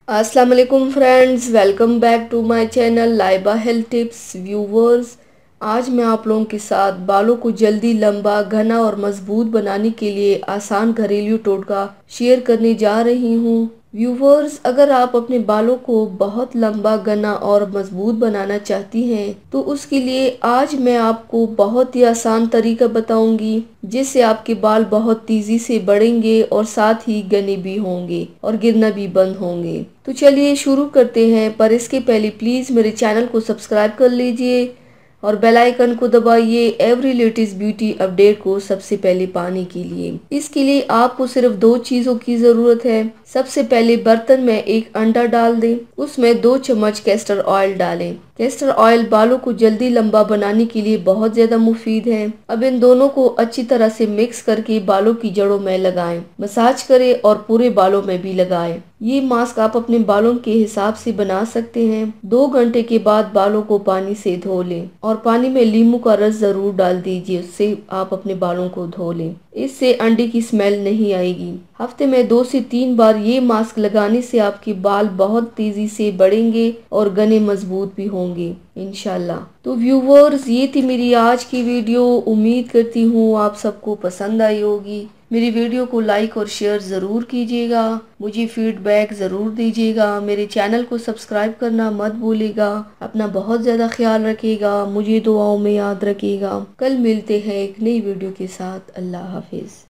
अस्सलाम वालेकुम friends, welcome back to my channel Laiba health tips viewers. आज मैं आप लोगों के साथ बालों को जल्दी लंबा, घना और मजबूत बनाने के लिए आसान घरेलू टोटका शेयर करने जा रही हूँ। व्यूवर्स, अगर आप अपने बालों को बहुत लंबा, घना और मजबूत बनाना चाहती हैं तो उसके लिए आज मैं आपको बहुत ही आसान तरीका बताऊंगी जिससे आपके बाल बहुत तेजी से बढ़ेंगे और साथ ही घने भी होंगे और गिरना भी बंद होंगे। तो चलिए शुरू करते हैं, पर इसके पहले प्लीज़ मेरे चैनल को सब्सक्राइब कर लीजिए और बेल आइकन को दबाइए एवरी लेटेस्ट ब्यूटी अपडेट को सबसे पहले पाने के लिए। इसके लिए आपको सिर्फ दो चीज़ों की ज़रूरत है। सबसे पहले बर्तन में एक अंडा डाल दें, उसमें 2 चम्मच कैस्टर ऑयल डालें। कैस्टर ऑयल बालों को जल्दी लंबा बनाने के लिए बहुत ज़्यादा मुफीद है। अब इन दोनों को अच्छी तरह से मिक्स करके बालों की जड़ों में लगाएं, मसाज करें और पूरे बालों में भी लगाएं। ये मास्क आप अपने बालों के हिसाब से बना सकते हैं। 2 घंटे के बाद बालों को पानी से धो लें और पानी में नींबू का रस जरूर डाल दीजिए, उससे आप अपने बालों को धो लें। इससे अंडे की स्मेल नहीं आएगी। हफ्ते में 2 से 3 बार ये मास्क लगाने से आपके बाल बहुत तेजी से बढ़ेंगे और घने मजबूत भी होंगे इंशाल्लाह। तो व्यूवर्स, ये थी मेरी आज की वीडियो। उम्मीद करती हूँ आप सबको पसंद आई होगी। मेरी वीडियो को लाइक और शेयर ज़रूर कीजिएगा, मुझे फीडबैक ज़रूर दीजिएगा। मेरे चैनल को सब्सक्राइब करना मत भूलिएगा। अपना बहुत ज़्यादा ख्याल रखिएगा, मुझे दुआओं में याद रखिएगा। कल मिलते हैं एक नई वीडियो के साथ। अल्लाह हाफिज़।